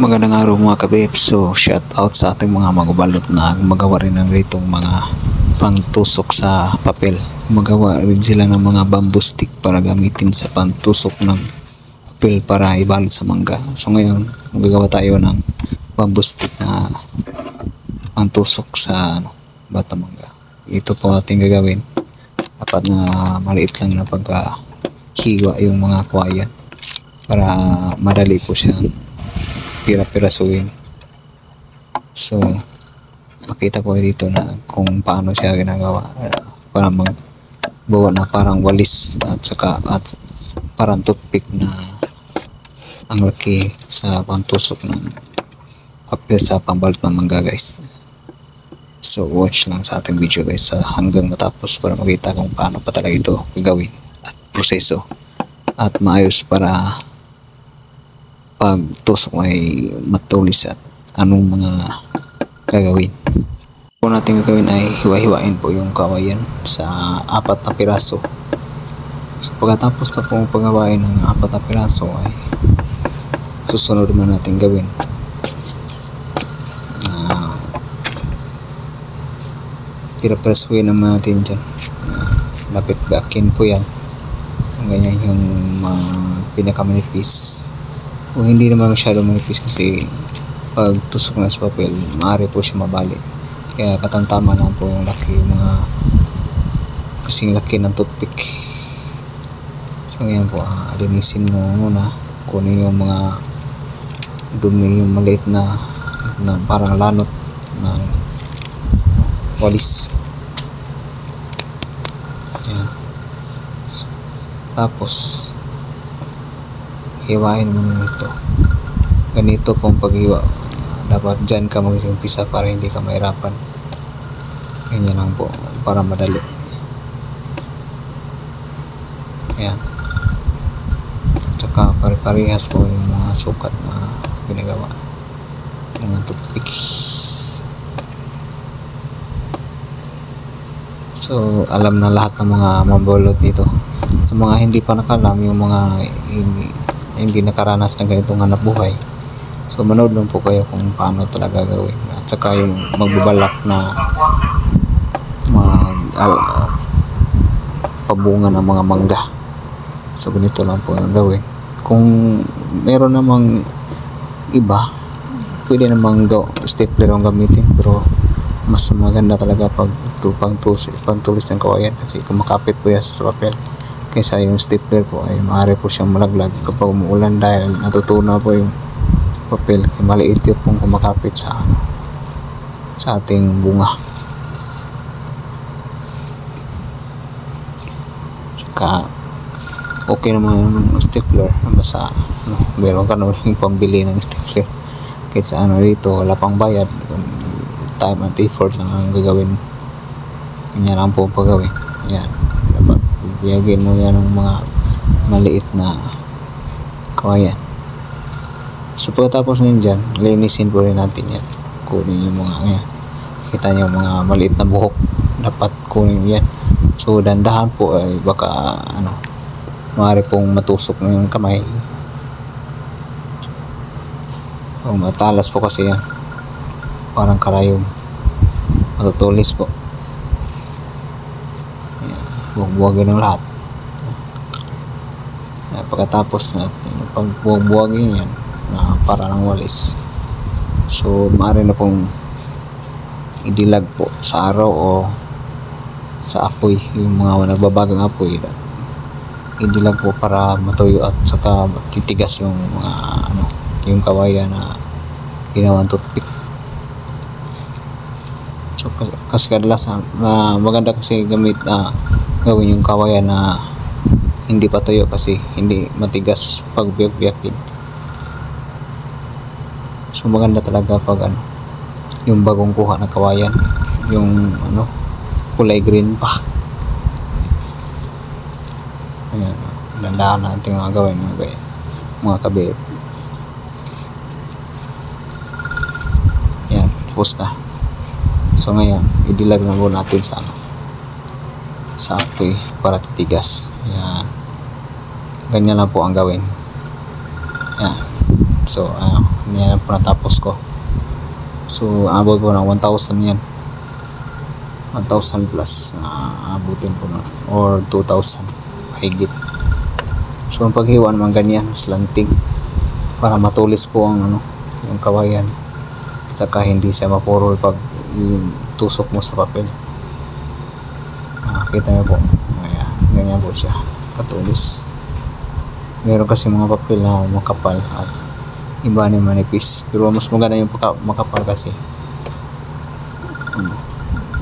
Magandang araw mga kabib. So shout out sa ating mga magabalot na magawa rin ng ritong mga pangtusok sa papel. Magawa rin sila ng mga bamboo stick para gamitin sa pangtusok ng papel para ibalot sa mangga. So ngayon magagawa tayo ng bamboo stick na pangtusok sa bata mangga. Ito po ating gagawin. Dapat na maliit lang na pagkahiwa yung mga kwayan para madali po siyang pira-pirasuin. So makita po dito na kung paano siya ginagawa para magbawa na parang walis at parang toothpick na ang laki sa pangtusok ng papel sa pambalot ng mangga, guys. So watch lang sa ating video, guys, hanggang matapos para makita kung paano pa talaga ito gagawin at proseso at maayos para pagtusok ay matulis at anong mga gagawin. Po natin gagawin ay hiwa-hiwain po yung kawayan sa 4 na piraso. So pagkatapos na po paggawain ng 4 na piraso ay susunod naman natin gawin. Pira-pirasuin naman natin dyan. Lapit bakin po yan. Ganyan yung pinakamanipis. Kung hindi naman masyado manipis kasi pag tusok na sa papel, maaari po siya mabali. Kaya katamtama lang po yung laki, mga kasing laki ng toothpick. So ngayon po, linisin mo muna. Kunin yung mga dumi, yung maliit na parang lanot ng walis. Ayan. So, tapos hiwain mo ito. Ganito pong paghiwa. Dapat dyan ka mag-umpisa para hindi ka mahirapan. Ganyan lang po para madali. Ayan. Tsaka pare-parehas po yung mga sukat na ginagawa. Mga toothpick. So alam na lahat ng mga mabalot dito. Sa mga hindi pa nakalam, yung mga hindi nakaranas ng ganitong hanap buhay, so manood lang po kayo kung paano talaga gawin. At saka yung magbabalak na pabunga ng mga mangga, so ganito lang po yung gawin. Kung meron namang iba, pwede namang stapler ang gamitin, pero mas maganda talaga pag pangtulis ng kawayan kasi kumakapit po yan sa papel. Kaysa yung stapler po ay maaari po siyang malaglag kapag umuulan dahil natutunaw po yung papel. Kaya maliit yung pong kumakapit sa ating bunga. Tsaka okay naman yung stapler. Basta meron ka naman yung pambili ng stapler. Kaysa dito wala pang bayad, time at effort lang ang gagawin. Ganyan lang po pagawin. Yan. Biyagin mo yan ng mga maliit na kawayan. So pagkatapos nyo dyan, linisin po rin natin yan. Kunin yung mga kita nyo mga maliit na buhok, dapat kunin yan. So dandahan po ay baka maaari pong matusok ng kamay. So matalas po kasi yan, parang karayom, matutulis po. Buwag-buwagin ng lahat. Pagkatapos natin pagbuwag-buwagin yan na para ng walis, so maaari na pong idilag po sa araw o sa apoy. Yung mga nagbabagang apoy, idilag po para matuyo at saka titigas yung mga yung kawayan na ginawang toothpick. So kasi kadalasan maganda kasi gawin yung kawayan na hindi pa tuyo kasi hindi matigas pag biyak-biyakin. So maganda talaga pag yung bagong kuha na kawayan, yung kulay green pa. Ayan, landahan natin mga gawin mga kabib. Ayan, tapos na. So ngayon idilag na po natin sa apoy para titigas. Yan. Ganyan lang po ang gawin. Yan. So Yan po natapos ko. So abot po ng 1,000 yan. 1,000 plus abutin po na, or 2,000 higit. So ang paghiwa naman ganyan, slanting, para matulis po ang yung kawayan, at saka hindi siya mapurol pag tusok mo sa papel. Kita niyo po, ayan, ganyan po siya katulis. Meron kasi mga papel na makapal at iba na manipis, pero mas maganda yung makapal kasi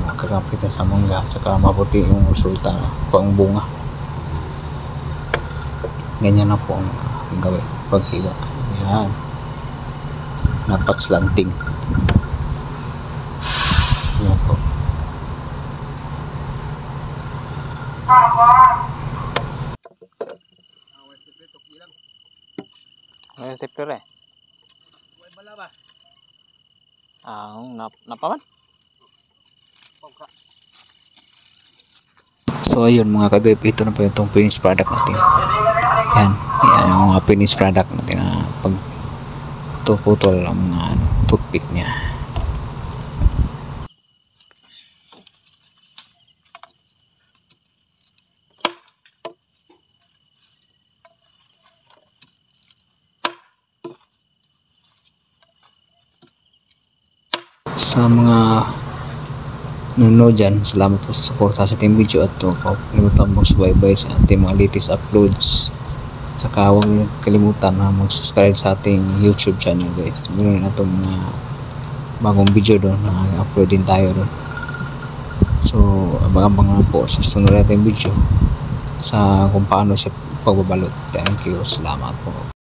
makakapit sa mangga, at saka maputi yung resulta kung bunga. Ganyan na po ang gawin paghiwa. Yan, dapat slanting. Yan po. May stepper eh. Napaman? So ayun mga kabib, ito na po yung finished product natin. Yan ang mga finished product natin na pag putol ang mga toothpick niya. Sa mga nanonood dyan, salamat po sa suporta sa ating video at kalimutan mong subaybay sa ating mga latest uploads. At saka huwag kalimutan na mag-subscribe sa ating YouTube channel guys. Meron na itong mga bagong video doon na upload din tayo doon. So abang-abang na po sa sunod natin video sa kung paano siya pagbabalot. Thank you, salamat po.